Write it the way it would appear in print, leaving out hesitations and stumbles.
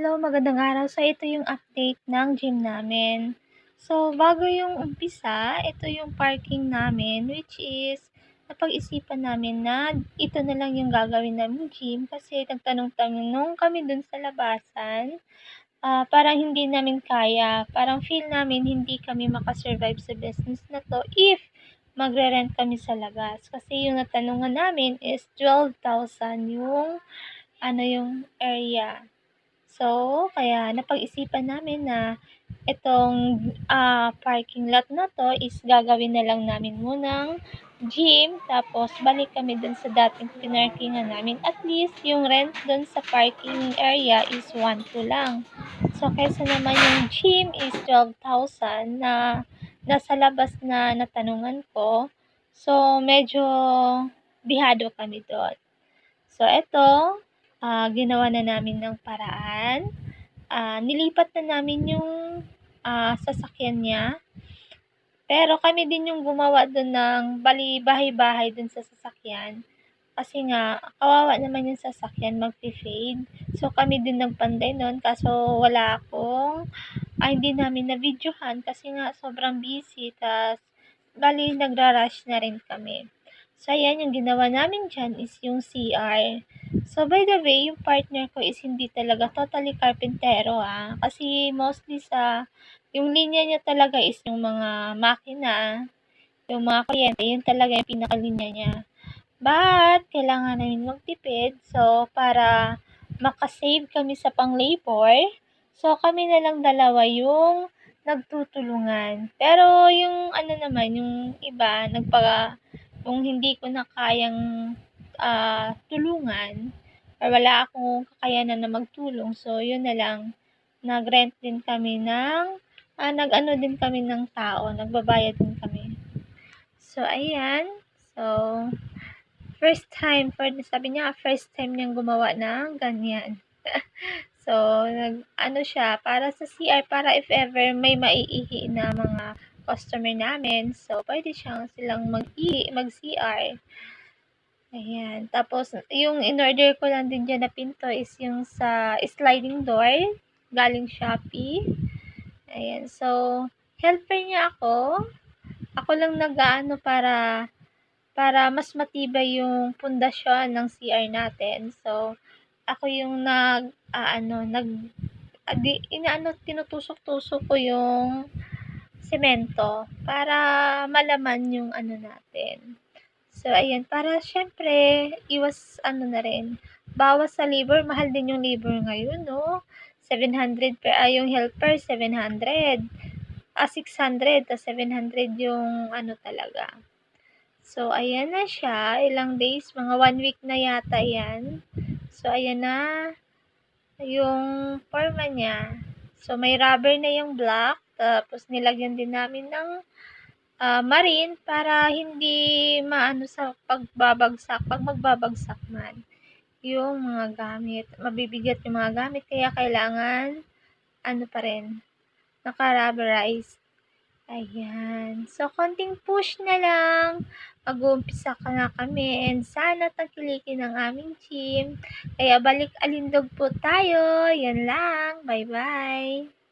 Hello, magandang araw. So, ito yung update ng gym namin. So, bago yung umpisa, ito yung parking namin, which is, napag-isipan namin na ito na lang yung gagawin namin gym kasi nagtanong-tanong kami dun sa labasan. Parang hindi namin kaya, parang feel namin hindi kami makasurvive sa business na to if magre-rent kami sa labas. Kasi yung natanungan namin is 12,000 yung area. So, kaya napag-isipan namin na itong parking lot na to is gagawin na lang namin munang gym, tapos balik kami dun sa dating pinarkingan namin. At least yung rent dun sa parking area is 1,2 lang. So, kaysa naman yung gym is 12,000 na nasa labas na natanungan ko. So, medyo bihado kami doon. So, eto, ginawa na namin ng paraan. Nilipat na namin yung sasakyan niya. Pero kami din yung gumawa doon ng bahay-bahay doon sa sasakyan. Kasi nga, kawawa naman yung sasakyan magpi-fade. So, kami din nagpanday nun. Kaso, hindi namin na-videohan kasi nga sobrang busy. Tas, nagra-rush na rin kami. So, ayan, yung ginawa namin dyan is yung CR. So, by the way, yung partner ko is hindi talaga totally carpentero, Kasi mostly yung linya niya talaga is yung mga makina, yung mga kuryente, yun talaga yung pinakalinya niya. But, kailangan namin magtipid. So, para makasave kami sa pang-labor, so, kami na lang dalawa yung nagtutulungan. Pero, yung yung iba, kung hindi ko na kayang tulungan, or wala akong kakayanan na magtulong, so, yun na lang, nag-rent din kami nag-ano din kami ng tao, nagbabayad din kami. So, ayan. So, sabi niya, first time niyang gumawa ng ganyan. So, siya, para sa CR, para if ever may maiihi na mga customer namin, so, pwede silang mag-CR. Ayan. Tapos, yung in-order ko lang din dyan na pinto is yung sa sliding door, galing Shopee. Ayan. So, helper niya ako. Ako lang nag-aano para mas matibay yung pundasyon ng CR natin. So, ako yung tinutusok-tusok ko yung semento para malaman yung natin. So, ayan, para syempre, bawas sa labor, mahal din yung labor ngayon, no? 700 yung helper, 700. 600, tas 700 yung talaga. So, ayan na siya. Ilang days, mga 1 week na yata yan. So, ayan na yung forma niya. So, may rubber na yung block. Tapos, nilagyan din namin ng marine para hindi sa pagbabagsak. Pag magbabagsak man yung mga gamit. Mabibigat yung mga gamit. Kaya kailangan, pa rin, naka-rubberized. Ayan. So, konting push na lang. Mag-uumpisa ka na kami and sana tangkilikin ang aming gym. Kaya balik alindog po tayo. Yan lang. Bye-bye.